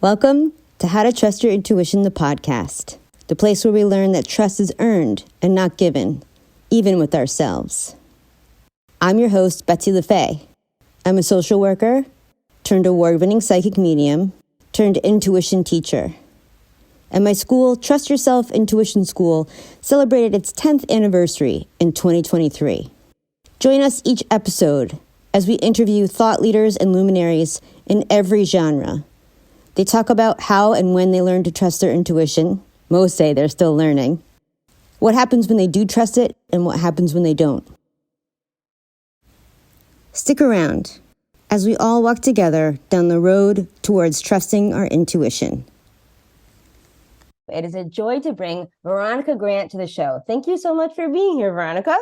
Welcome to How to Trust Your Intuition, the podcast, the place where we learn that trust is earned and not given, even with ourselves. I'm your host, Betsy LaFay. I'm a social worker, turned award-winning psychic medium, turned intuition teacher. And my school, Trust Yourself Intuition School, celebrated its 10th anniversary in 2023. Join us each episode as we interview thought leaders and luminaries in every genre. They talk about how and when they learn to trust their intuition. Most say they're still learning. What happens when they do trust it and what happens when they don't. Stick around as we all walk together down the road towards trusting our intuition. It is a joy to bring Veronica Grant to the show. Thank you so much for being here, Veronica.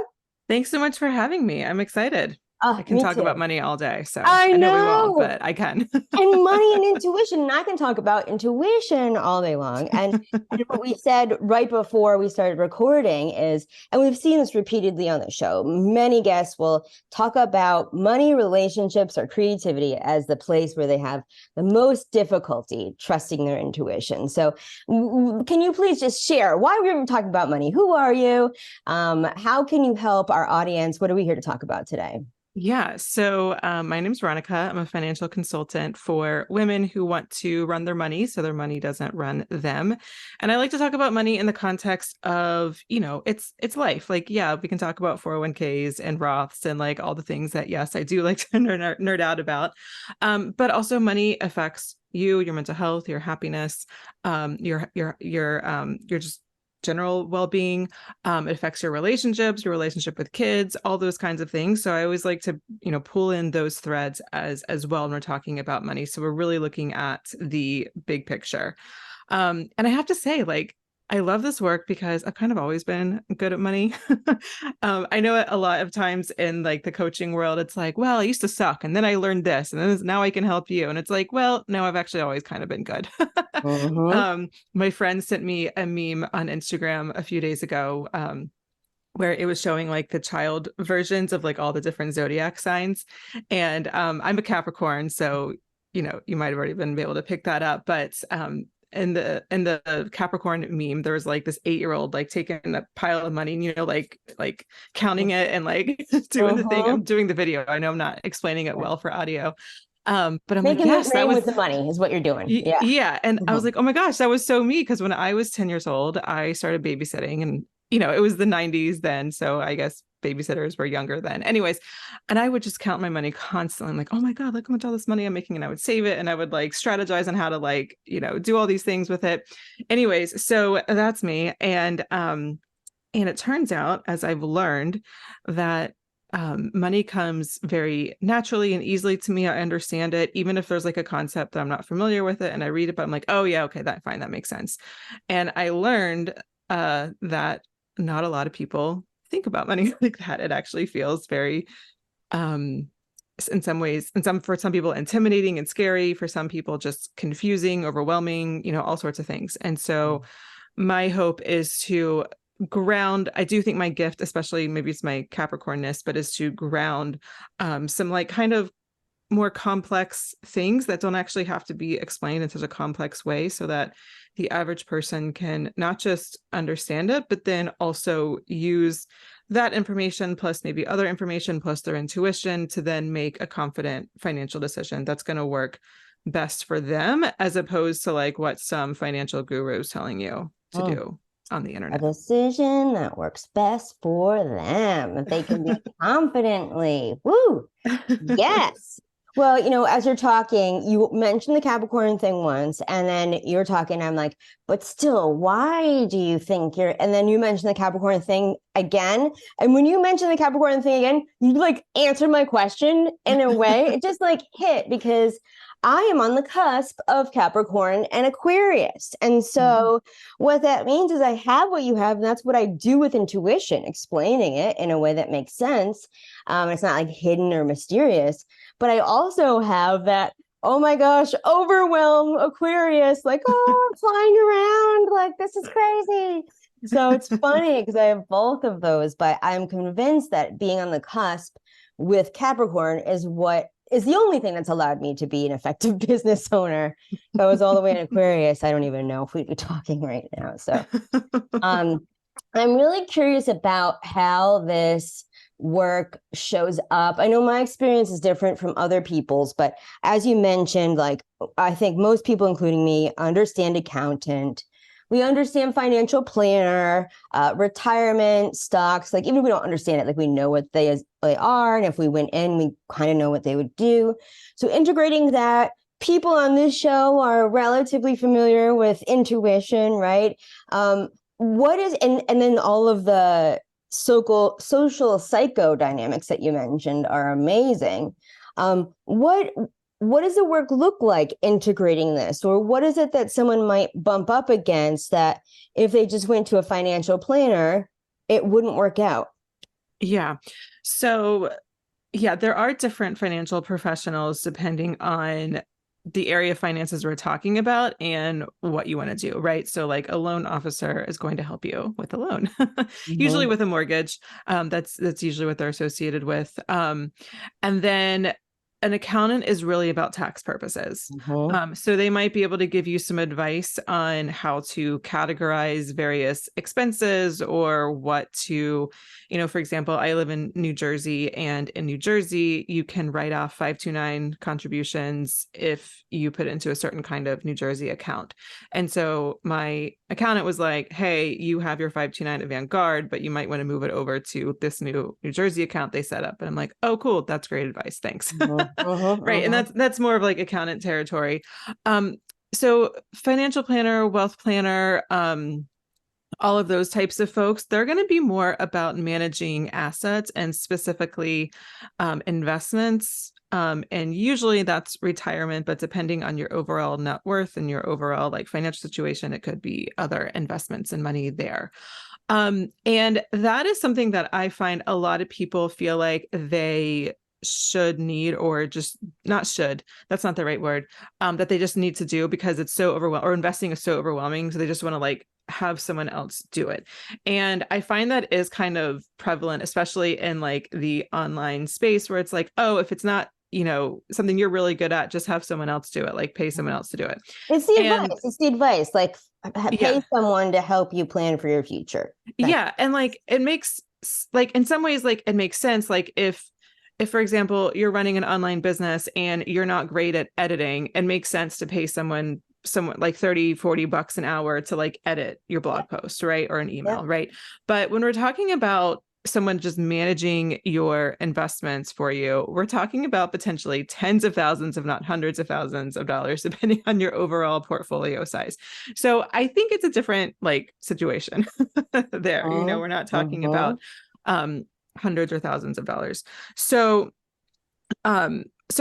Thanks so much for having me. I'm excited. I can talk about money all day. So I know we won't, but I can. And money and intuition. And I can talk about intuition all day long. And what we said right before we started recording is, and we've seen this repeatedly on the show, many guests will talk about money, relationships, or creativity as the place where they have the most difficulty trusting their intuition. So can you please just share why we're even talking about money? Who are you? How can you help our audience? What are we here to talk about today? Yeah. So my name's Veronica. I'm a financial consultant for women who want to run their money so their money doesn't run them. And I like to talk about money in the context of, it's life. Like, yeah, we can talk about 401ks and Roths and like all the things that, yes, I do like to nerd out about. But also money affects you, your mental health, your happiness, your just general well-being. It affects your relationships, your relationship with kids, all those kinds of things. So I always like to, pull in those threads as well when we're talking about money. So we're really looking at the big picture. And I have to say, like, I love this work because I've kind of always been good at money. I know a lot of times in like the coaching world, it's like, well, I used to suck and then I learned this and then now I can help you. And it's like, well, no, I've actually always kind of been good. My friend sent me a meme on Instagram a few days ago where it was showing like the child versions of like all the different zodiac signs. And I'm a Capricorn, so, you might have already been able to pick that up. But in the Capricorn meme, there was like this 8-year-old like taking a pile of money and like counting it and like doing the thing. I'm doing the video. I know I'm not explaining it well for audio. But I'm making like, yes, that was with the money is what you're doing. Yeah. And I was like, oh my gosh, that was so me. Because when I was 10 years old, I started babysitting and, it was the 90s then. So I guess babysitters were younger then. Anyways, and I would just count my money constantly. I'm like, oh my God, look how much all this money I'm making. And I would save it and I would like strategize on how to like, do all these things with it. Anyways, so that's me. And it turns out, as I've learned, that money comes very naturally and easily to me. I understand it, even if there's like a concept that I'm not familiar with it and I read it, but I'm like, oh yeah, okay, that makes sense. And I learned that not a lot of people think about money like that. It actually feels very, in some ways, for some people intimidating and scary, for some people just confusing, overwhelming, all sorts of things. And so my hope is to ground, I do think my gift, especially maybe it's my Capricornness, but is to ground some like kind of more complex things that don't actually have to be explained in such a complex way so that the average person can not just understand it, but then also use that information plus maybe other information plus their intuition to then make a confident financial decision that's going to work best for them, as opposed to like what some financial guru is telling you to do on the internet. A decision that works best for them, that they can do confidently. Woo! Yes. Well, as you're talking, you mentioned the Capricorn thing once, and then you're talking, I'm like, but still, why do you think and then you mentioned the Capricorn thing again. And when you mentioned the Capricorn thing again, you like answered my question in a way. It just like hit because I am on the cusp of Capricorn and Aquarius. And so what that means is I have what you have, and that's what I do with intuition, explaining it in a way that makes sense. It's not like hidden or mysterious, but I also have that, oh my gosh, overwhelm Aquarius, like, oh, I'm flying around, like, this is crazy. So it's funny because I have both of those, but I'm convinced that being on the cusp with Capricorn is what is the only thing that's allowed me to be an effective business owner. If I was all the way in Aquarius, I don't even know if we'd be talking right now. So I'm really curious about how this work shows up. I know my experience is different from other people's, but as you mentioned, like I think most people, including me, understand accountant. We understand financial planner, retirement, stocks. Like even if we don't understand it, like we know what they are. And if we went in, we kind of know what they would do. So integrating that, people on this show are relatively familiar with intuition, right? What is, and then all of the social psychodynamics that you mentioned are amazing. What does the work look like integrating this? Or what is it that someone might bump up against that if they just went to a financial planner, it wouldn't work out? Yeah. So, yeah, there are different financial professionals depending on the area of finances we're talking about and what you want to do, right? So like a loan officer is going to help you with a loan, usually with a mortgage. That's usually what they're associated with. And then an accountant is really about tax purposes. So they might be able to give you some advice on how to categorize various expenses or what to, for example, I live in New Jersey, and in New Jersey, you can write off 529 contributions if you put it into a certain kind of New Jersey account. And so my accountant was like, hey, you have your 529 at Vanguard, but you might want to move it over to this new New Jersey account they set up. And I'm like, oh, cool. That's great advice. Thanks. Right. And that's more of like accountant territory. So financial planner, wealth planner, all of those types of folks, they're going to be more about managing assets and specifically investments. And usually that's retirement, but depending on your overall net worth and your overall like financial situation, it could be other investments and money there. And that is something that I find a lot of people feel like they should need, or just not should, that's not the right word, that they just need to do because it's so overwhelming, or investing is so overwhelming. So they just want to like have someone else do it. And I find that is kind of prevalent, especially in like the online space where it's like, oh, if it's not, something you're really good at, just have someone else do it, like pay someone else to do it. It's the advice, like pay someone to help you plan for your future. Yeah. And like, it makes like, in some ways, like it makes sense. Like if, for example, you're running an online business and you're not great at editing, it makes sense to pay someone like $30-$40 an hour to like edit your blog post, right? Or an email, right? But when we're talking about someone just managing your investments for you, we're talking about potentially tens of thousands, if not hundreds of thousands of dollars, depending on your overall portfolio size. So I think it's a different like situation there. We're not talking about hundreds or thousands of dollars. So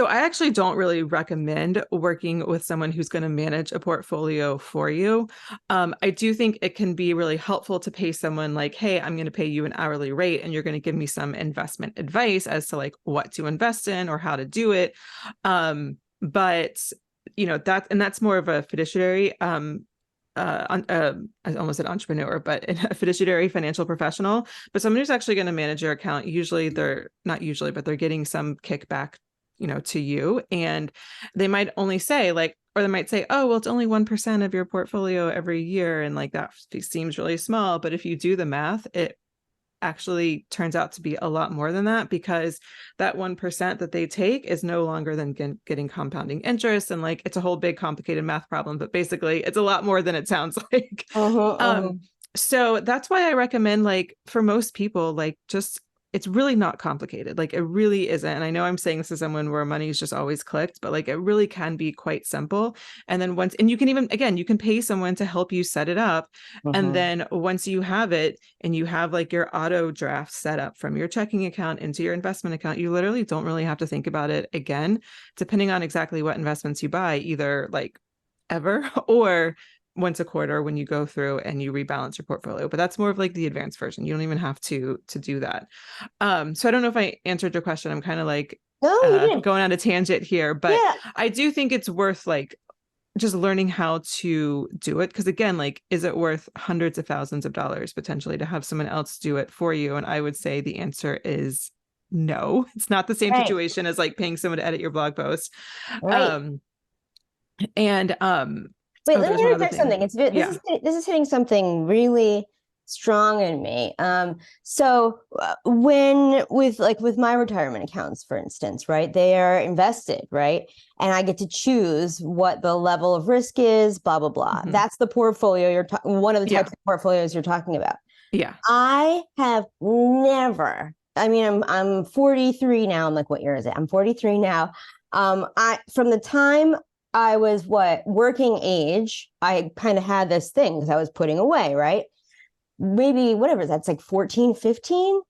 I actually don't really recommend working with someone who's going to manage a portfolio for you. I do think it can be really helpful to pay someone like, hey, I'm going to pay you an hourly rate and you're going to give me some investment advice as to like what to invest in or how to do it. But that's more of a fiduciary, I almost said entrepreneur, but a fiduciary financial professional. But someone who's actually going to manage your account, they're getting some kickback, to you. And they might only say like, or they might say, oh, well, it's only 1% of your portfolio every year. And like, that seems really small. But if you do the math, it actually turns out to be a lot more than that, because that 1% that they take is no longer than getting compounding interest. And like, it's a whole big complicated math problem, but basically it's a lot more than it sounds like. So that's why I recommend, like, for most people, like, just, it's really not complicated. Like, it really isn't. And I know I'm saying this to someone where money's just always clicked, but like, it really can be quite simple. And then you can even, again, you can pay someone to help you set it up. And then once you have it and you have like your auto draft set up from your checking account into your investment account, you literally don't really have to think about it again, depending on exactly what investments you buy, either like ever or once a quarter when you go through and you rebalance your portfolio. But that's more of like the advanced version. You don't even have to do that. So I don't know if I answered your question. I'm kind of like going on a tangent here, but I do think it's worth like just learning how to do it. Because again, like, is it worth hundreds of thousands of dollars potentially to have someone else do it for you? And I would say the answer is no, it's not the same Right. situation as like paying someone to edit your blog post. Right. Um, and Wait, oh, let there's me one other interject thing. something. Yeah. This is hitting something really strong in me. So when with my retirement accounts, for instance, right, they are invested, right, and I get to choose what the level of risk is, blah blah blah. Mm-hmm. That's the portfolio one of the types Yeah. of portfolios you're talking about. Yeah. I have never. I mean, I'm 43 now. I'm like, what year is it? I'm 43 now. I from the time I was working age, I kind of had this thing because I was putting away, right? Maybe whatever that's like 14, 15.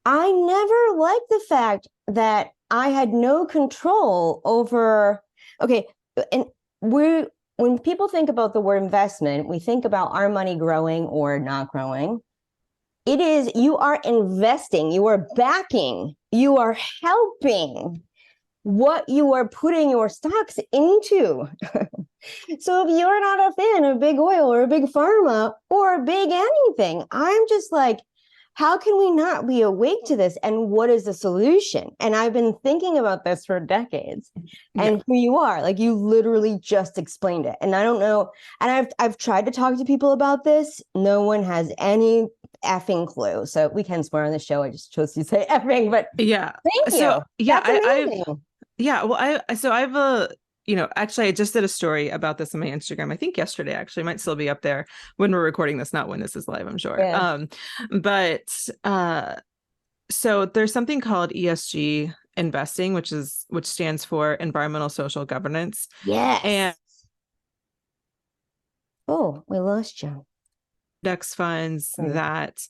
I never liked the fact that I had no control over. Okay, and we when people think about the word investment, we think about our money growing or not growing. It is, you are investing, you are backing, you are helping what you are putting your stocks into. So if you're not a fan of big oil or a big pharma or big anything, I'm just like, how can we not be awake to this? And what is the solution? And I've been thinking about this for decades. Yeah. And here you are, like you literally just explained it. And I don't know. And I've tried to talk to people about this. No one has any effing clue. So we can swear on the show. I just chose to say effing, but Yeah. thank So you. yeah, That's amazing. yeah, well, I've actually I just did a story about this on my Instagram. I think yesterday actually. It might still be up there when we're recording this, not when this is live, I'm sure. Yeah. But so there's something called ESG investing, which stands for environmental social governance. Yes. And Oh, we lost you. index funds that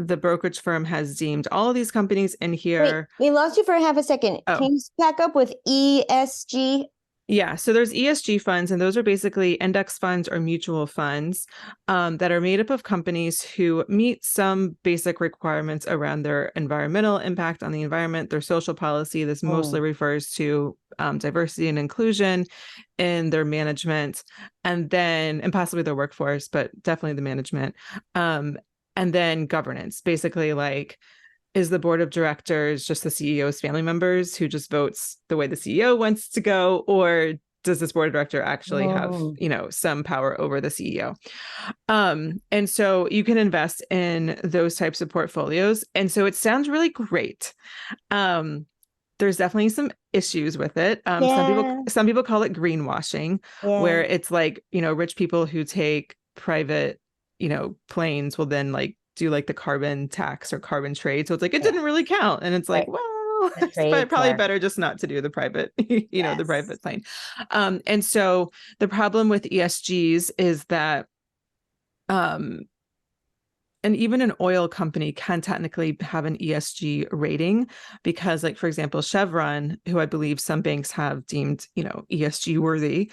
the brokerage firm has deemed all of these companies in here. Wait, we lost you for half a second. Oh. Can you back up with ESG? Yeah, so there's ESG funds, and those are basically index funds or mutual funds that are made up of companies who meet some basic requirements around their environmental impact on the environment, their social policy. This mostly refers to diversity and inclusion in their management, and possibly their workforce, but definitely the management. And then governance, basically like, is the board of directors just the CEO's family members who just votes the way the CEO wants to go? Or does this board of director actually have, some power over the CEO? And so you can invest in those types of portfolios. And so it sounds really great. There's definitely some issues with it. Some people call it greenwashing, where it's like, rich people who take private, planes will then like do like the carbon tax or carbon trade. So it's like, it didn't really count. And it's like, well, it's probably better just not to do the private, the private plane. And so the problem with ESGs is that, and even an oil company can technically have an ESG rating because, like, for example, Chevron, who I believe some banks have deemed, ESG worthy,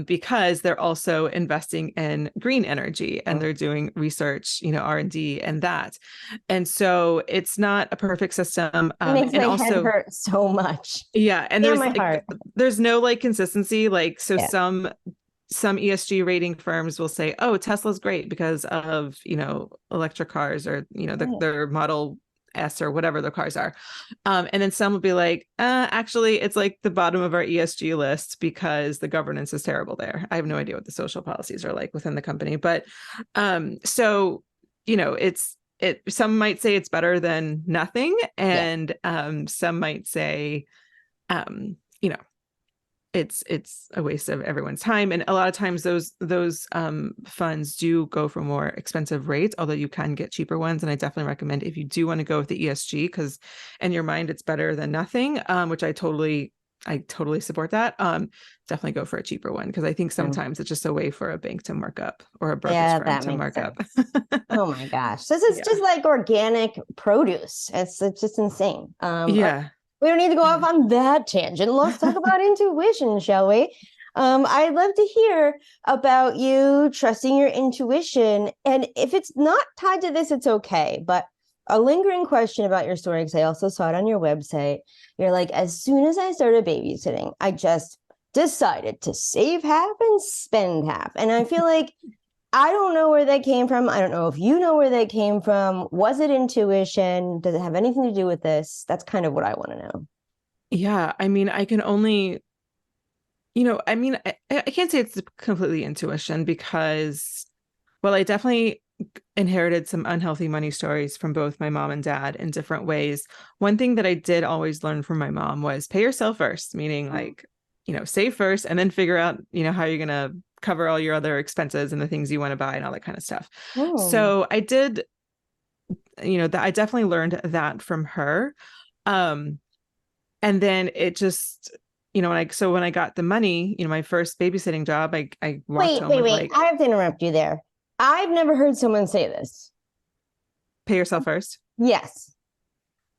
because they're also investing in green energy and they're doing research, R&D and that. And so it's not a perfect system. It makes my head hurt so much. Yeah. And there's no like consistency. Like, so some ESG rating firms will say, oh, Tesla's great because of, electric cars or, their Model S or whatever the cars are. And then some will be like, actually, it's like the bottom of our ESG list because the governance is terrible there. I have no idea what the social policies are like within the company. But so, some might say it's better than nothing. And some might say, it's a waste of everyone's time. And a lot of times those funds do go for more expensive rates, although you can get cheaper ones. And I definitely recommend, if you do want to go with the ESG, because in your mind it's better than nothing, which I totally support that. Definitely go for a cheaper one, because I think sometimes it's just a way for a bank to mark up or a brokerage firm to mark up. Oh my gosh, this is just like organic produce. It's just insane. We don't need to go off on that tangent. Let's talk about intuition, shall we? I'd love to hear about you trusting your intuition. And if it's not tied to this, it's okay. But a lingering question about your story, because I also saw it on your website. You're like, as soon as I started babysitting, I just decided to save half and spend half. And I feel like I don't know where they came from. I don't know if you know where they came from. Was it intuition? Does it have anything to do with this? That's kind of what I want to know. Yeah, I mean, I can only, I can't say it's completely intuition because, well, I definitely inherited some unhealthy money stories from both my mom and dad in different ways. One thing that I did always learn from my mom was pay yourself first, meaning like, save first and then figure out, how you're going to cover all your other expenses and the things you want to buy and all that kind of stuff. Oh. So I did, that I definitely learned that from her. And then it just, when I got the money, my first babysitting job, I walked home with like, I have to interrupt you there. I've never heard someone say this. pay yourself first. Yes.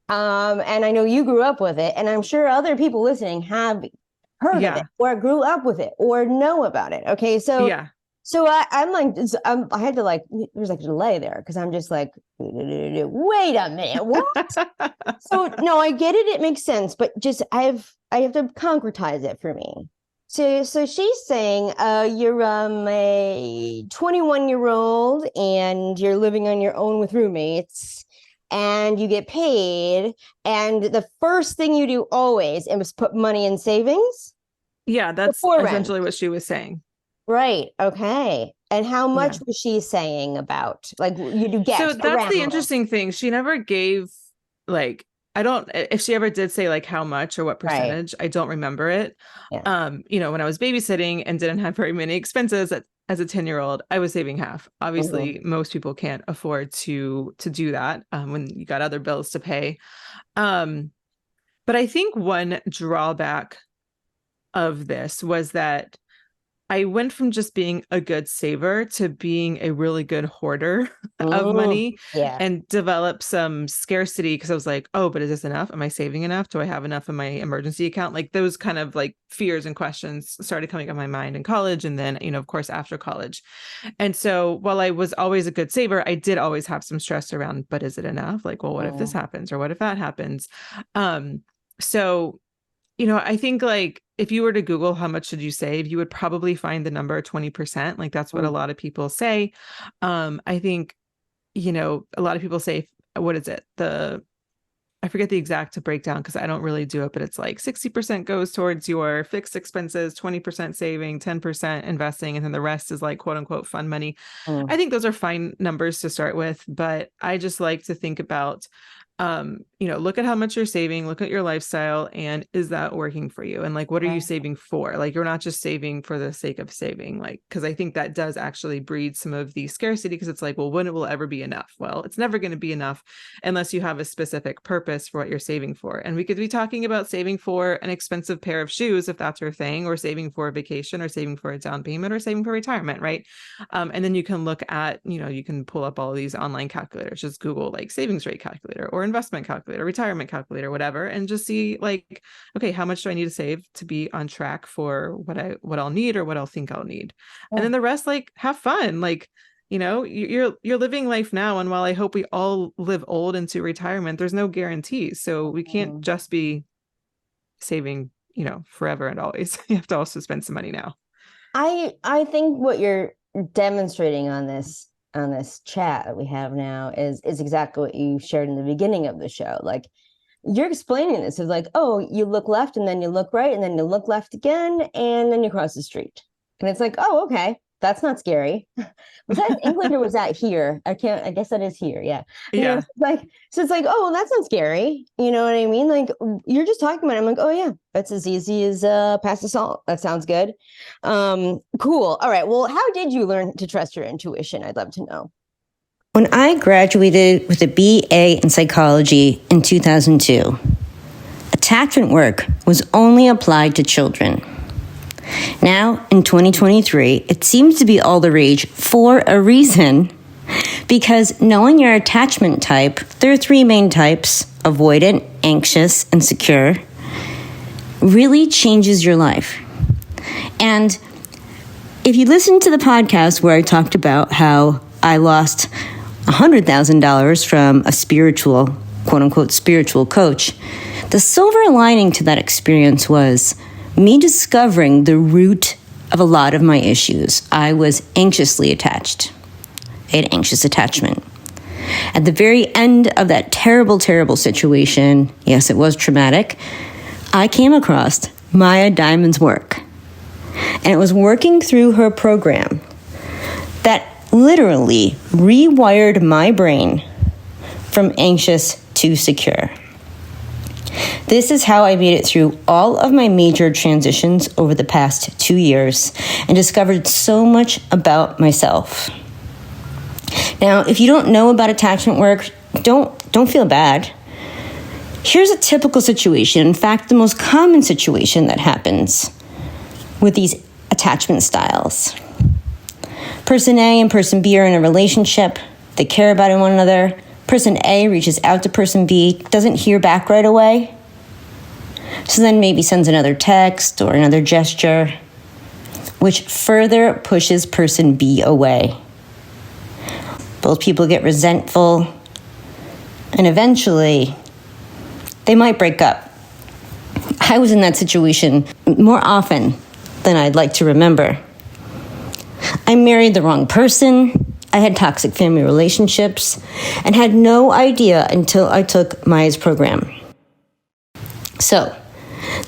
And I know you grew up with it, and I'm sure other people listening have heard of it or grew up with it or know about it. Okay. So I'm like, I had to like, there's like a delay there because I'm just like, wait a minute, what? So no, I get it. It makes sense, but just I have to concretize it for me. So she's saying, you're a 21-year-old and you're living on your own with roommates, and you get paid, and the first thing you do always is put money in savings. Yeah, that's essentially what she was saying. Right. Okay. And how much was she saying about, like, you do get? So that's the interesting thing. She never gave, like, if she ever did say like how much or what percentage, I don't remember it. Yeah. When I was babysitting and didn't have very many expenses as a 10-year-old, I was saving half. Obviously, most people can't afford to do that when you got other bills to pay. But I think one drawback of this was that I went from just being a good saver to being a really good hoarder of money and developed some scarcity because I was like, oh, but is this enough? Am I saving enough? Do I have enough in my emergency account? Like those kind of like fears and questions started coming up in my mind in college. And then, of course, after college. And so while I was always a good saver, I did always have some stress around, but is it enough? Like, well, what if this happens? Or what if that happens? So I think like if you were to Google how much should you save, you would probably find the number 20%. Like that's what a lot of people say. I think, a lot of people say, what is it? I forget the exact breakdown because I don't really do it, but it's like 60% goes towards your fixed expenses, 20% saving, 10% investing, and then the rest is like quote unquote fun money. I think those are fine numbers to start with, but I just like to think about look at how much you're saving, look at your lifestyle, and is that working for you? And like, what are you saving for? Like, you're not just saving for the sake of saving, like, because I think that does actually breed some of the scarcity because it's like, well, when it will ever be enough? Well, it's never going to be enough unless you have a specific purpose for what you're saving for. And we could be talking about saving for an expensive pair of shoes, if that's your thing, or saving for a vacation, or saving for a down payment, or saving for retirement, right? And then you can look at, you can pull up all of these online calculators, just Google like savings rate calculator or investment calculator, retirement calculator, whatever, and just see like, okay, how much do I need to save to be on track for what I'll need or what I'll think I'll need. And then the rest, like, have fun. Like, you're living life now. And while I hope we all live old into retirement, there's no guarantees. So we can't just be saving, forever and always. You have to also spend some money now. I think what you're demonstrating on this chat that we have now is exactly what you shared in the beginning of the show. Like, you're explaining this as like, oh, you look left and then you look right and then you look left again and then you cross the street. And it's like, oh, okay, that's not scary. Was that in England or was that here? I guess that is here. Yeah. Yeah. So it's like, oh, well, that's not scary. You know what I mean? Like, you're just talking about it. I'm like, oh yeah, that's as easy as pass the salt. That sounds good. Cool. All right. Well, how did you learn to trust your intuition? I'd love to know. When I graduated with a BA in psychology in 2002, attachment work was only applied to children. Now, in 2023, it seems to be all the rage for a reason, because knowing your attachment type, there are three main types: avoidant, anxious, and secure, really changes your life. And if you listen to the podcast where I talked about how I lost $100,000 from a spiritual, quote unquote, spiritual coach, the silver lining to that experience was me discovering the root of a lot of my issues. I was anxiously attached. I had anxious attachment. At the very end of that terrible, terrible situation, yes, it was traumatic, I came across Maya Diamond's work. And it was working through her program that literally rewired my brain from anxious to secure. This is how I made it through all of my major transitions over the past 2 years and discovered so much about myself. Now, if you don't know about attachment work, don't feel bad. Here's a typical situation, in fact, the most common situation that happens with these attachment styles. Person A and person B are in a relationship. They care about one another. Person A reaches out to person B, doesn't hear back right away. So then maybe sends another text or another gesture, which further pushes person B away. Both people get resentful, and eventually they might break up. I was in that situation more often than I'd like to remember. I married the wrong person, I had toxic family relationships, and had no idea until I took Maya's program. So,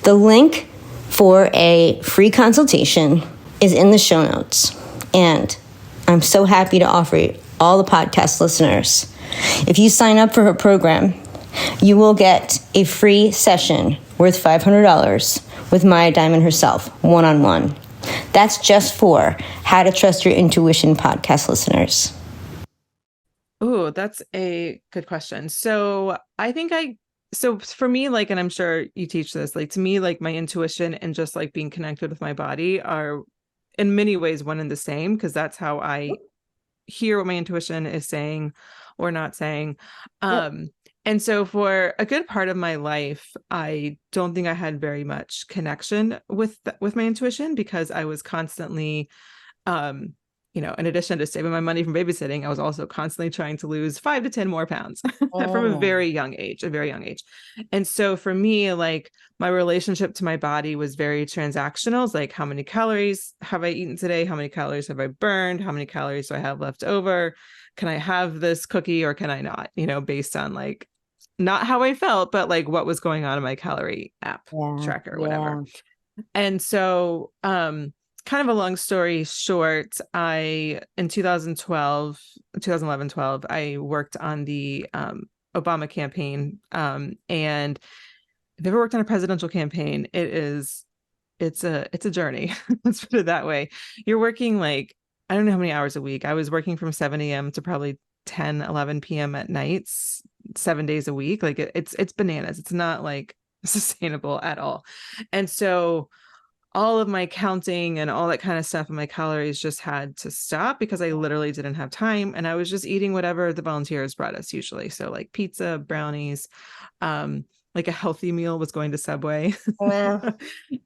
the link for a free consultation is in the show notes, and I'm so happy to offer it all the podcast listeners. If you sign up for her program, you will get a free session worth $500 with Maya Diamond herself, one-on-one. That's just for How to Trust Your Intuition podcast listeners. Oh, that's a good question. So so for me, like, and I'm sure you teach this, like, to me, like, my intuition and just like being connected with my body are in many ways one and the same, because that's how I hear what my intuition is saying or not saying. And so for a good part of my life, I don't think I had very much connection with my intuition, because I was constantly, in addition to saving my money from babysitting, I was also constantly trying to lose 5 to 10 more pounds from a very young age. And so for me, like, my relationship to my body was very transactional. It's like, how many calories have I eaten today? How many calories have I burned? How many calories do I have left over? Can I have this cookie or can I not? Based on like, not how I felt, but like what was going on in my calorie app tracker, whatever. And so, kind of a long story short, in 2011, 12, I worked on the Obama campaign. And if you've ever worked on a presidential campaign, it's a journey. Let's put it that way. You're working like, I don't know how many hours a week. I was working from 7 a.m. to probably 10, 11 p.m. at nights, 7 days a week. Like it's bananas. It's not like sustainable at all. And so all of my counting and all that kind of stuff and my calories just had to stop, because I literally didn't have time. And I was just eating whatever the volunteers brought us usually. So like pizza, brownies, like a healthy meal was going to Subway. Wow.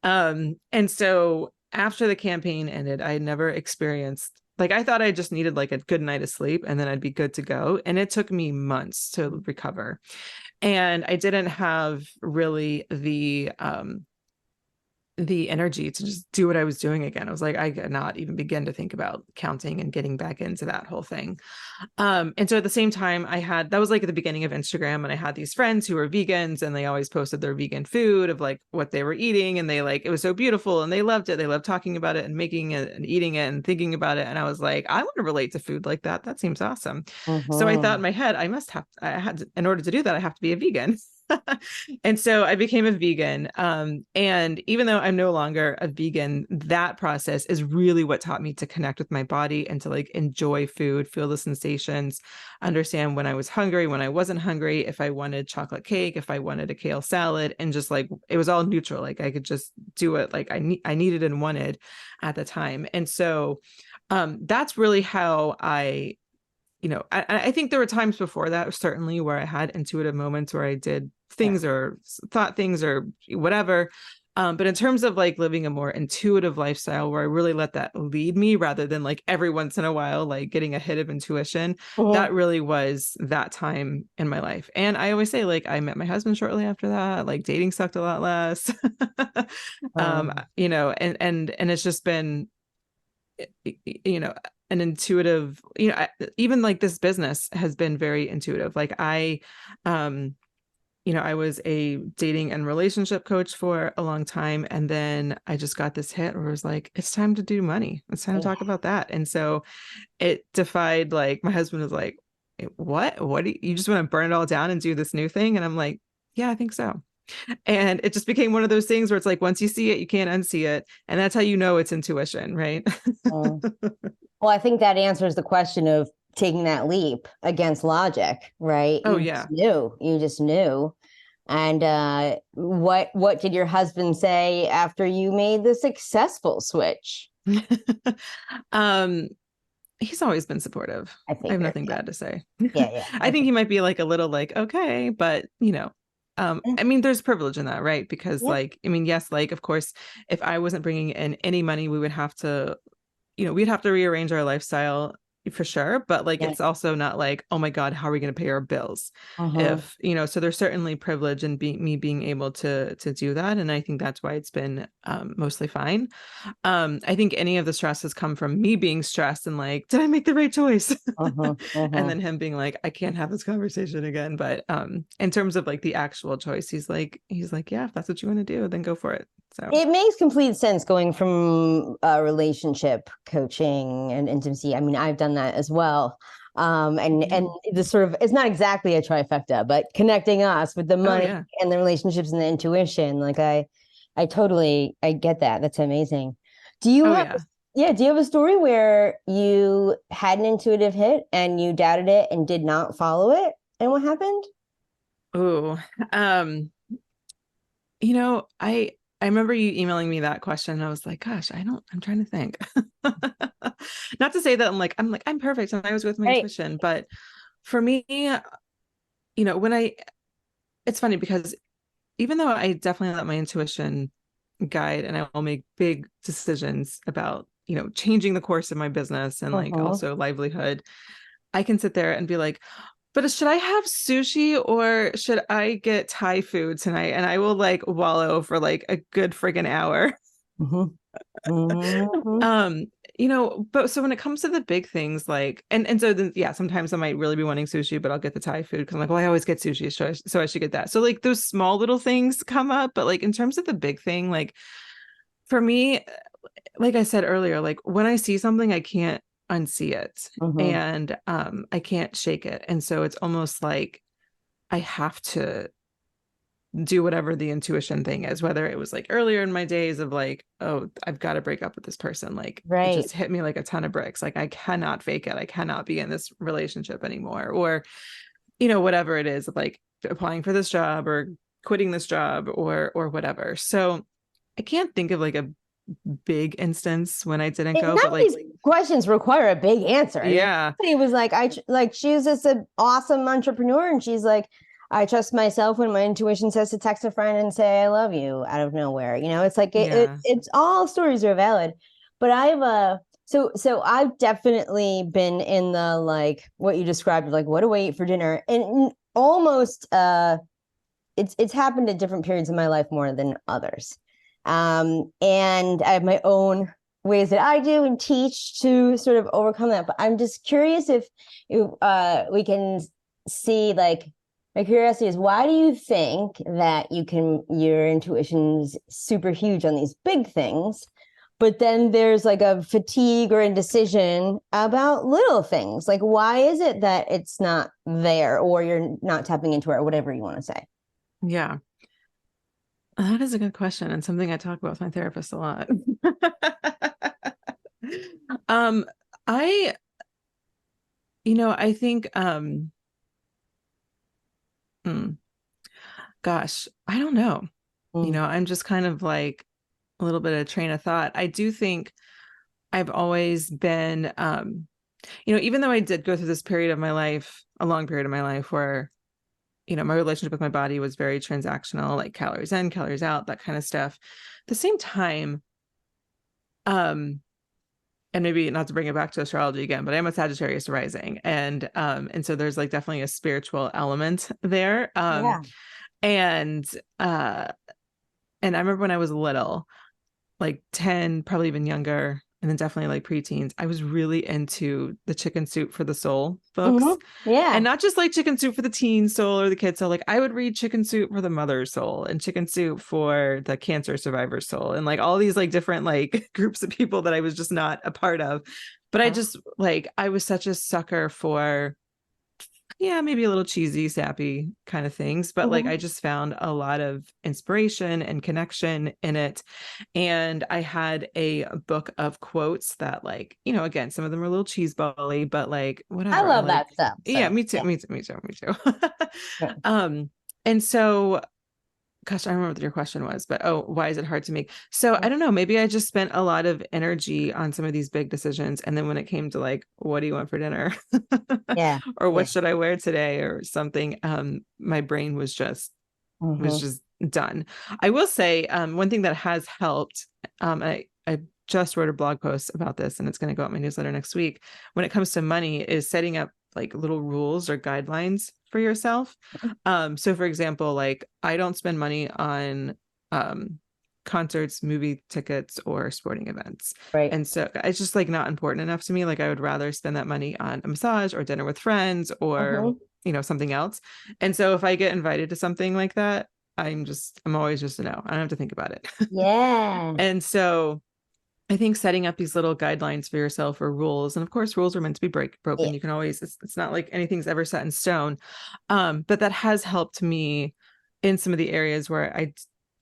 And so after the campaign ended, I had never experienced, like, I thought I just needed like a good night of sleep and then I'd be good to go. And it took me months to recover. And I didn't have really the energy to just do what I was doing again. I was like, I could not even begin to think about counting and getting back into that whole thing. And so at the same time, that was like at the beginning of Instagram, and I had these friends who were vegans, and they always posted their vegan food of like what they were eating. And it was so beautiful and they loved it. They loved talking about it and making it and eating it and thinking about it. And I was like, I want to relate to food like that. That seems awesome. So I thought in my head, in order to do that, I have to be a vegan. And so I became a vegan. And even though I'm no longer a vegan, that process is really what taught me to connect with my body and to like enjoy food, feel the sensations, understand when I was hungry, when I wasn't hungry, if I wanted chocolate cake, if I wanted a kale salad, and just like, it was all neutral. Like I could just do it like I needed and wanted at the time. And so that's really how I think there were times before that, certainly, where I had intuitive moments where I did things or thought things or whatever. But in terms of like living a more intuitive lifestyle where I really let that lead me rather than like every once in a while, like getting a hit of intuition, that really was that time in my life. And I always say, like, I met my husband shortly after that, like dating sucked a lot less. You know, and it's just been, you know, an intuitive, you know, even like this business has been very intuitive. Like you know, I was a dating and relationship coach for a long time. And then I just got this hit where it was like, it's time to do money. It's time to talk about that. And so it defied, like, my husband was like, what do you just want to burn it all down and do this new thing? And I'm like, yeah, I think so. And it just became one of those things where it's like, once you see it, you can't unsee it. And that's how you know it's intuition, right? Well, I think that answers the question of taking that leap against logic, right? Oh, yeah. You just knew. And what did your husband say after you made the successful switch? He's always been supportive. I have nothing bad to say. Yeah. I think he might be like a little like, okay, but you know, I mean, there's privilege in that, right? Because like, I mean, yes, like, of course, if I wasn't bringing in any money, we would have to, you know, we'd have to rearrange our lifestyle for sure. But like, it's also not like, oh my God, how are we going to pay our bills? If, you know, so there's certainly privilege in me being able to do that. And I think that's why it's been mostly fine. I think any of the stress has come from me being stressed and like, did I make the right choice? And then him being like, I can't have this conversation again. But in terms of like the actual choice, he's like, yeah, if that's what you want to do, then go for it. So it makes complete sense going from relationship coaching and intimacy. I mean, I've done that as well. And the sort of, it's not exactly a trifecta, but connecting us with the money and the relationships and the intuition. Like I get that. That's amazing. Do you have do you have a story where you had an intuitive hit and you doubted it and did not follow it? And what happened? Oh, you know, I remember you emailing me that question and I was like, gosh, I'm trying to think. Not to say that I'm perfect and I was with my intuition, but for me, you know, it's funny because even though I definitely let my intuition guide and I will make big decisions about, you know, changing the course of my business and like also livelihood, I can sit there and be like, but should I have sushi or should I get Thai food tonight? And I will like wallow for like a good friggin' hour. You know, but so when it comes to the big things, like, and so then, yeah, sometimes I might really be wanting sushi, but I'll get the Thai food because I'm like, well, I always get sushi, so I should get that. So like those small little things come up, but like in terms of the big thing, like for me, like I said earlier, like when I see something, I can't unsee it and I can't shake it. And so it's almost like I have to do whatever the intuition thing is, whether it was like earlier in my days of like, oh, I've got to break up with this person. Like it just hit me like a ton of bricks. Like I cannot fake it. I cannot be in this relationship anymore. Or, you know, whatever it is, like applying for this job or quitting this job or whatever. So I can't think of like a big instance when I didn't go, but like questions require a big answer. Yeah. He was like, she's just an awesome entrepreneur. And she's like, I trust myself when my intuition says to text a friend and say, I love you out of nowhere. You know, it's like, it's all stories are valid, but so I've definitely been in the, like what you described, like what do I eat for dinner? And almost, it's happened at different periods in my life more than others. And I have my own ways that I do and teach to sort of overcome that. But I'm just curious if we can see, like, my curiosity is, why do you think that your intuition's super huge on these big things, but then there's like a fatigue or indecision about little things? Like, why is it that it's not there, or you're not tapping into it, or whatever you want to say? Yeah. That is a good question and something I talk about with my therapist a lot. I think, gosh, I don't know. You know, I'm just kind of like a little bit of train of thought. I do think I've always been, you know, even though I did go through this period of my life, a long period of my life where my relationship with my body was very transactional, like calories in, calories out, that kind of stuff. At the same time, and maybe not to bring it back to astrology again, but I'm a Sagittarius rising. And so there's like definitely a spiritual element there. Yeah. And I remember when I was little, like 10, probably even younger, and then definitely like preteens, I was really into the Chicken Soup for the Soul books. Yeah. And not just like Chicken Soup for the teen soul or the kid soul. Like I would read Chicken Soup for the mother's soul and Chicken Soup for the cancer survivor soul, and like all these like different like groups of people that I was just not a part of. But I just like, I was such a sucker for, maybe a little cheesy, sappy kind of things. But like, I just found a lot of inspiration and connection in it. And I had a book of quotes that like, again, some of them are a little cheesebally, but like, whatever. I love like, that stuff. So, yeah, me too. Me too. And so, gosh, I don't remember what your question was, but why is it hard to make? So I don't know, maybe I just spent a lot of energy on some of these big decisions. And then when it came to like, what do you want for dinner? Or what should I wear today or something? My brain was just done. I will say one thing that has helped, I just wrote a blog post about this and it's going to go out my newsletter next week. When it comes to money, is setting up like little rules or guidelines for yourself. So for example, like I don't spend money on concerts, movie tickets, or sporting events. Right. And so it's just like not important enough to me. Like I would rather spend that money on a massage or dinner with friends or, something else. And so if I get invited to something like that, I'm always just a no. I don't have to think about it. Yeah. And so I think setting up these little guidelines for yourself or rules, and of course rules are meant to be broken. Yeah. You can always, it's not like anything's ever set in stone. But that has helped me in some of the areas where I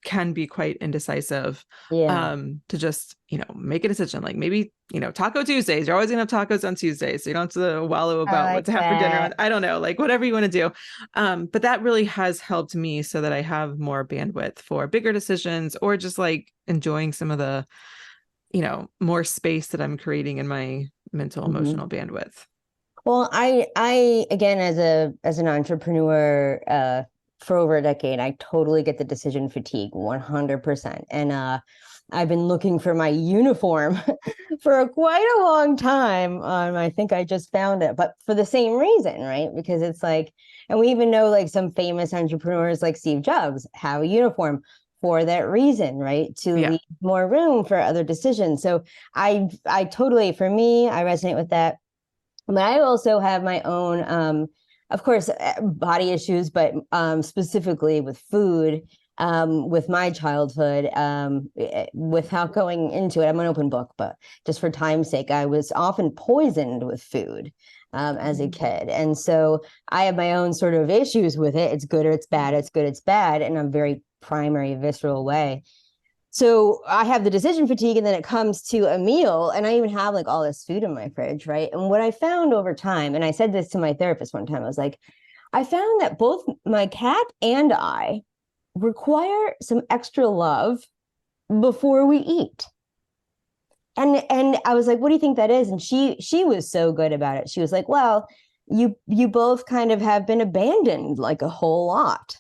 can be quite indecisive, to just, make a decision. Like maybe, Taco Tuesdays, you're always gonna have tacos on Tuesdays. So you don't have to wallow about what to have for dinner. I don't know, like whatever you want to do. But that really has helped me so that I have more bandwidth for bigger decisions or just like enjoying some of the, more space that I'm creating in my mental, emotional bandwidth. Well, I again, as an entrepreneur, for over a decade, I totally get the decision fatigue 100%. And I've been looking for my uniform for quite a long time. I think I just found it, but for the same reason, right? Because it's like, and we even know like some famous entrepreneurs like Steve Jobs have a uniform for that reason, right? To leave more room for other decisions. So I totally, for me, I resonate with that. But I also have my own, of course, body issues, but specifically with food, with my childhood, without going into it, I'm an open book, but just for time's sake, I was often poisoned with food as a kid. And so I have my own sort of issues with it. It's good or it's bad. It's good, it's bad. And I'm very primary, visceral way. So I have the decision fatigue, and then it comes to a meal, and I even have like all this food in my fridge, right? And what I found over time, and I said this to my therapist one time, I was like, I found that both my cat and I require some extra love before we eat. And I was like, what do you think that is? And she was so good about it. She was like, well, you both kind of have been abandoned like a whole lot.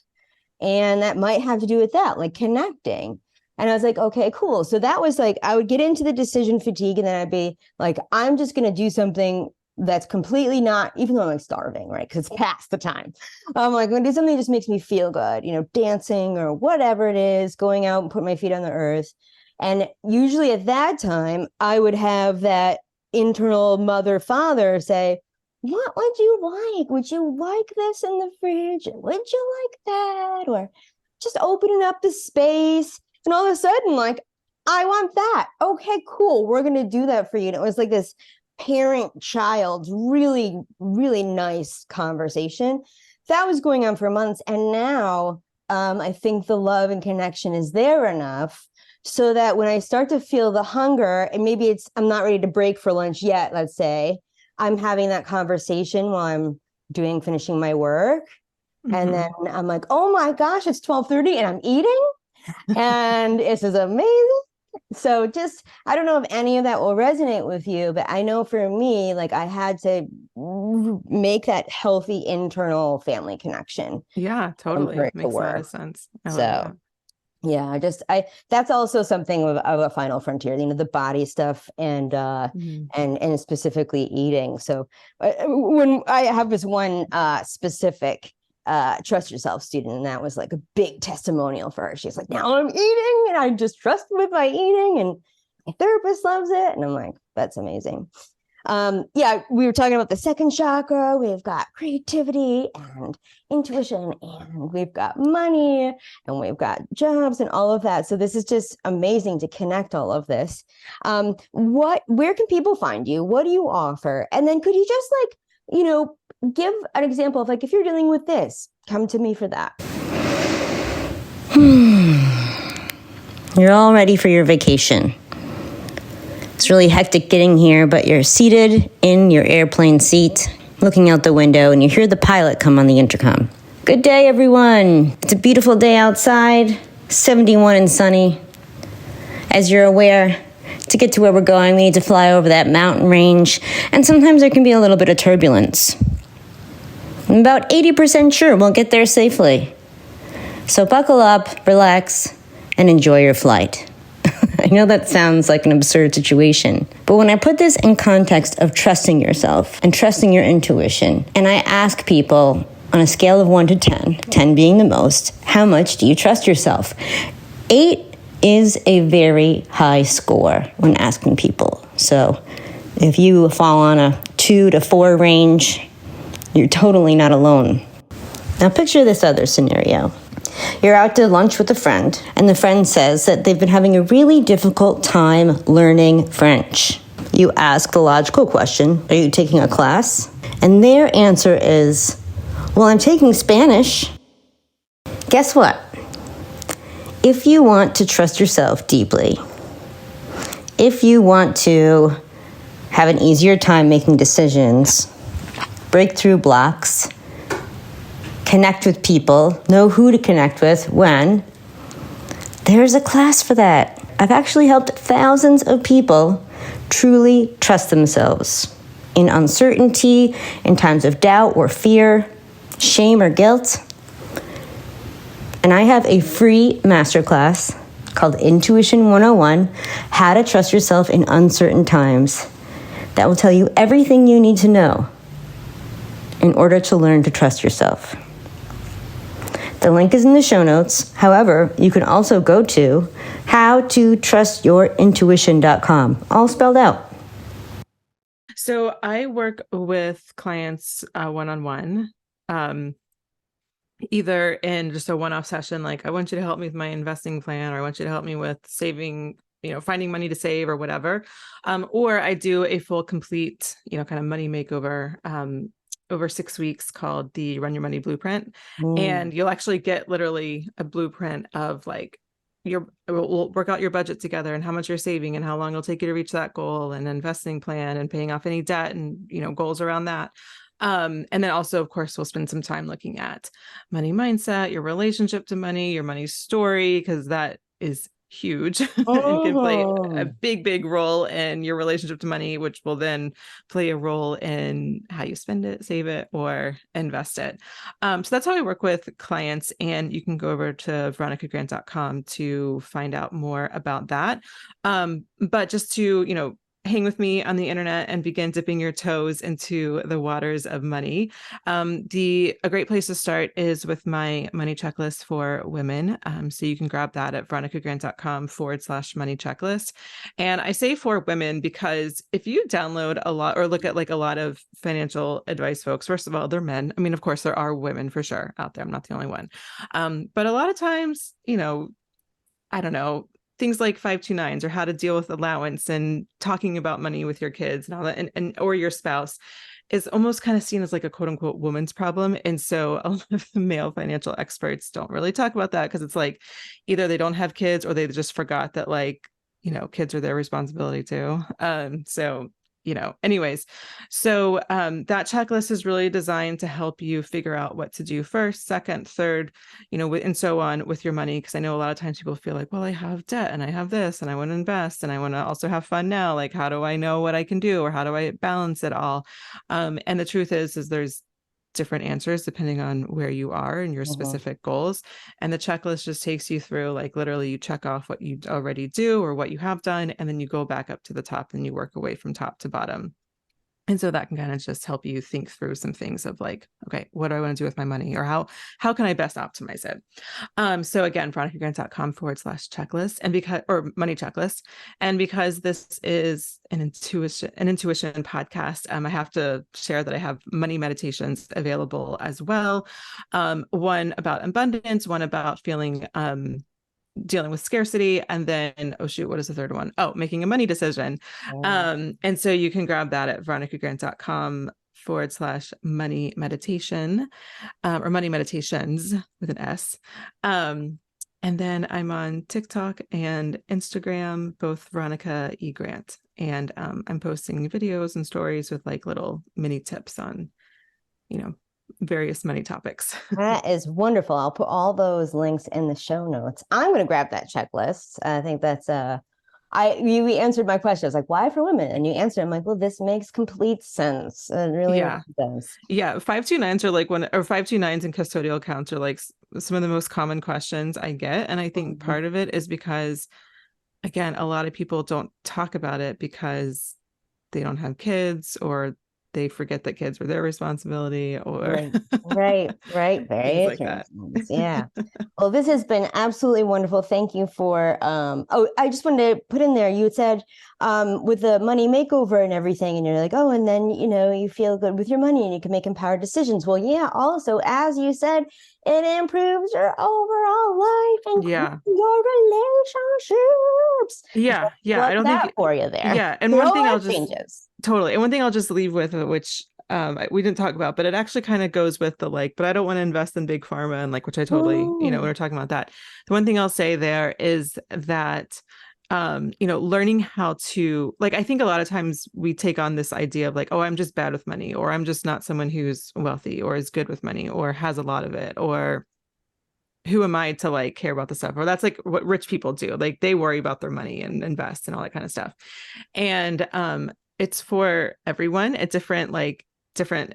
And that might have to do with that, like connecting. And I was like, okay, cool. So that was like, I would get into the decision fatigue, and then I'd be like, I'm just going to do something that's completely not, even though I'm like starving, right? Because it's past the time. I'm like, I'm going to do something that just makes me feel good, dancing or whatever it is, going out and put my feet on the earth. And usually at that time, I would have that internal mother, father say, what would you like? Would you like this in the fridge? Would you like that? Or just opening up the space. And all of a sudden, like, I want that. Okay, cool. We're going to do that for you. And it was like this parent-child, really, really nice conversation. That was going on for months. And now I think the love and connection is there enough so that when I start to feel the hunger, and maybe I'm not ready to break for lunch yet, let's say, I'm having that conversation while I'm finishing my work. And then I'm like, oh my gosh, it's 12:30 and I'm eating. And this is amazing. So just, I don't know if any of that will resonate with you, but I know for me, like I had to make that healthy internal family connection. Yeah, totally. For it to Makes a lot work. of sense. I love So that. yeah, that's also something of a final frontier, the body stuff Mhm. and specifically eating. So when I have this one specific trust yourself student, and that was like a big testimonial for her. She's like, now I'm eating and I just trust with my eating, and my therapist loves it. And I'm like, that's amazing. Yeah, we were talking about the second chakra. We've got creativity and intuition, and we've got money, and we've got jobs and all of that. So this is just amazing to connect all of this. Where can people find you? What do you offer? And then could you just give an example of, like, if you're dealing with this, come to me for that. You're all ready for your vacation. It's really hectic getting here, but you're seated in your airplane seat, looking out the window, and you hear the pilot come on the intercom. Good day, everyone. It's a beautiful day outside, 71 and sunny. As you're aware, to get to where we're going, we need to fly over that mountain range, and sometimes there can be a little bit of turbulence. I'm about 80% sure we'll get there safely. So buckle up, relax, and enjoy your flight. I know that sounds like an absurd situation, but when I put this in context of trusting yourself and trusting your intuition, and I ask people on a scale of 1 to 10, 10 being the most, how much do you trust yourself? 8 is a very high score when asking people. So if you fall on a 2 to 4 range, you're totally not alone. Now picture this other scenario. You're out to lunch with a friend, and the friend says that they've been having a really difficult time learning French. You ask the logical question, are you taking a class? And their answer is, well, I'm taking Spanish. Guess what? If you want to trust yourself deeply, if you want to have an easier time making decisions, break through blocks, connect with people, know who to connect with when, there's a class for that. I've actually helped thousands of people truly trust themselves in uncertainty, in times of doubt or fear, shame or guilt. And I have a free masterclass called Intuition 101, How to Trust Yourself in Uncertain Times, that will tell you everything you need to know in order to learn to trust yourself. The link is in the show notes. However, you can also go to howtotrustYourIntuition.com, all spelled out. So I work with clients one-on-one, either in just a one-off session, like I want you to help me with my investing plan, or I want you to help me with saving, finding money to save or whatever. Or I do a full, complete, kind of money makeover over 6 weeks called the Run Your Money Blueprint. And you'll actually get literally a blueprint of like we'll work out your budget together and how much you're saving and how long it'll take you to reach that goal, and an investing plan and paying off any debt and, goals around that. And then also, of course, we'll spend some time looking at money mindset, your relationship to money, your money story, because that is huge and can play a big role in your relationship to money, which will then play a role in how you spend it, save it, or invest it. So that's how I work with clients, and you can go over to veronicagrant.com to find out more about that. But just to, hang with me on the internet and begin dipping your toes into the waters of money. A great place to start is with my money checklist for women. So you can grab that at veronicagrant.com/money checklist. And I say for women because if you download a lot or look at like a lot of financial advice folks, first of all, they're men. I mean, of course, there are women for sure out there. I'm not the only one. But a lot of times, I don't know, things like 529s or how to deal with allowance and talking about money with your kids and all that, and or your spouse is almost kind of seen as like a quote unquote woman's problem. And so a lot of the male financial experts don't really talk about that, because it's like either they don't have kids or they just forgot that, like, kids are their responsibility too. So anyways. So that checklist is really designed to help you figure out what to do first, second, third, and so on with your money. Because I know a lot of times people feel like, well, I have debt and I have this and I want to invest and I want to also have fun now. Like, how do I know what I can do, or how do I balance it all? And the truth is there's different answers depending on where you are and your specific goals. And the checklist just takes you through, like, literally you check off what you already do or what you have done, and then you go back up to the top and you work away from top to bottom. And so that can kind of just help you think through some things of like, okay, what do I want to do with my money, or how can I best optimize it? So again, veronicagrant.com/checklist, or money checklist. And because this is an intuition podcast, I have to share that I have money meditations available as well. One about abundance, one about feeling dealing with scarcity, and then what is the third one? Making a money decision. And so you can grab that at veronicagrant.com/money meditation, or money meditations with an S. And then I'm on TikTok and Instagram, both Veronica E. Grant. And I'm posting videos and stories with like little mini tips on, various money topics. That is wonderful. I'll put all those links in the show notes. I'm going to grab that checklist. I think that's you answered my question. I was like, why for women? And you answered. I'm like, well, this makes complete sense. It really does. Yeah. 529s are like 529s and custodial accounts are like some of the most common questions I get. And I think part of it is because, again, a lot of people don't talk about it because they don't have kids, or they forget that kids were their responsibility, or right. Very like that. Yeah. Well, this has been absolutely wonderful. Thank you for I just wanted to put in there, you had said with the money makeover and everything, and you're like, and then you feel good with your money and you can make empowered decisions. Well, yeah, also, as you said, it improves your overall life and your relationships. Yeah. I don't think for you there. Yeah. And one thing I'll just leave with, which we didn't talk about, but it actually kind of goes with the but I don't want to invest in big pharma, and which I totally, when we're talking about that, the one thing I'll say there is that learning how to, I think a lot of times we take on this idea of I'm just bad with money, or I'm just not someone who's wealthy or is good with money or has a lot of it, or who am I to care about the stuff? Or that's what rich people do. They worry about their money and invest and all that kind of stuff. And it's for everyone at different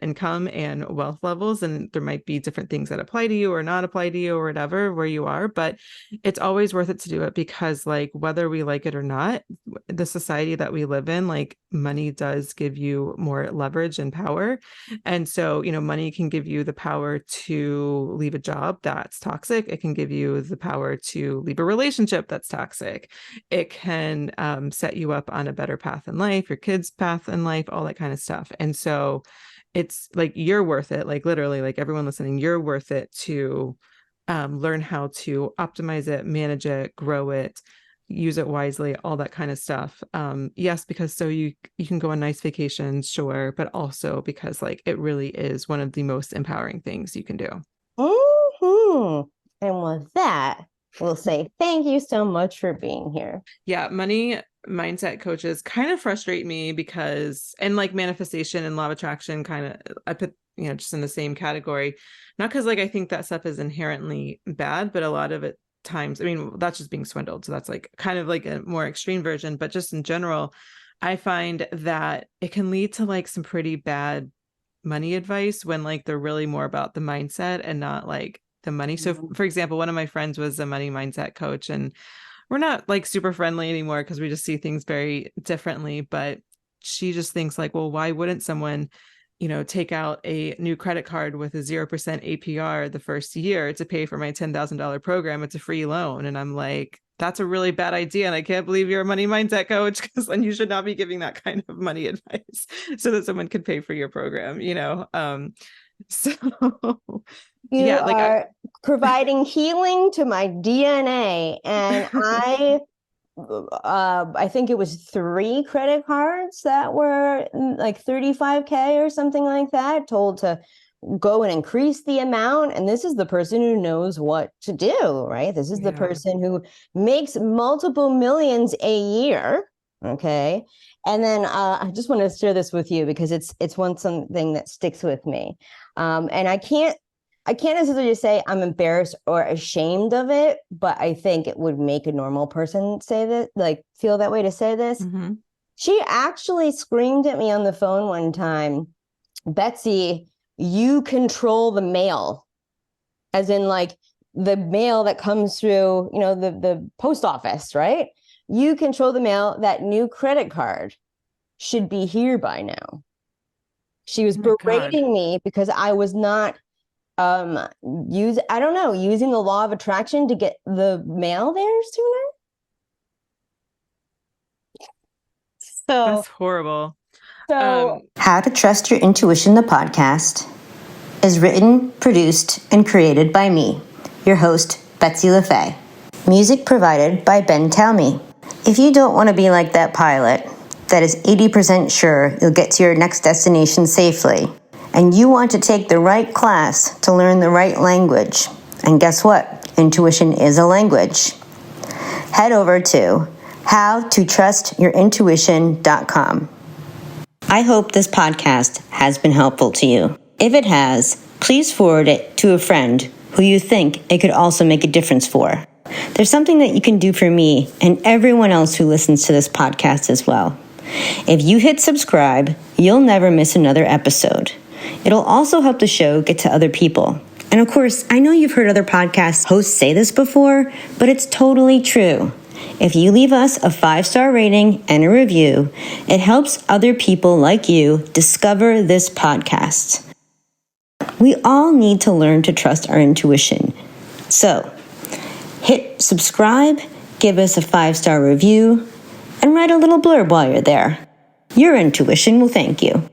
income and wealth levels. And there might be different things that apply to you or not apply to you or whatever, where you are, but it's always worth it to do it, because whether we like it or not, the society that we live in, money does give you more leverage and power. And so, money can give you the power to leave a job that's toxic. It can give you the power to leave a relationship that's toxic. It can set you up on a better path in life, your kids' path in life, all that kind of stuff. And so it's you're worth it. Literally, everyone listening, you're worth it to learn how to optimize it, manage it, grow it, use it wisely, all that kind of stuff. Yes, because so you can go on nice vacations, sure, but also because it really is one of the most empowering things you can do. And with that, we'll say thank you so much for being here. Yeah, money mindset coaches kind of frustrate me because, and manifestation and law of attraction I put just in the same category, not because I think that stuff is inherently bad, but a lot of it times, that's just being swindled, so that's kind of a more extreme version. But just in general, I find that it can lead to some pretty bad money advice when they're really more about the mindset and not the money. So for example, one of my friends was a money mindset coach, and we're not super friendly anymore because we just see things very differently. But she just thinks well, why wouldn't someone, take out a new credit card with a 0% APR the first year to pay for my $10,000 program? It's a free loan. And I'm that's a really bad idea. And I can't believe you're a money mindset coach, because then you should not be giving that kind of money advice so that someone could pay for your program, So you are providing healing to my DNA. And I think it was 3 credit cards that were $35K or something like that, told to go and increase the amount. And this is the person who knows what to do, right? This is the person who makes multiple millions a year. Okay. And then I just want to share this with you because it's something that sticks with me. And I can't necessarily say I'm embarrassed or ashamed of it, but I think it would make a normal person say that, like feel that way to say this. Mm-hmm. She actually screamed at me on the phone one time, Betsy, you control the mail, as in like the mail that comes through, the post office, right? You control the mail. That new credit card should be here by now. She was berating me because I was not using the law of attraction to get the mail there sooner. So that's horrible. So How to Trust Your Intuition, the podcast, is written, produced, and created by me, your host, Betsy LaFay. Music provided by Ben Talmy. If you don't want to be like that pilot that is 80% sure you'll get to your next destination safely, and you want to take the right class to learn the right language, and guess what? Intuition is a language. Head over to howtotrustyourintuition.com. I hope this podcast has been helpful to you. If it has, please forward it to a friend who you think it could also make a difference for. There's something that you can do for me and everyone else who listens to this podcast as well. If you hit subscribe, you'll never miss another episode. It'll also help the show get to other people. And of course, I know you've heard other podcast hosts say this before, but it's totally true. If you leave us a 5-star rating and a review, it helps other people like you discover this podcast. We all need to learn to trust our intuition. So, hit subscribe, give us a 5-star review, and write a little blurb while you're there. Your intuition will thank you.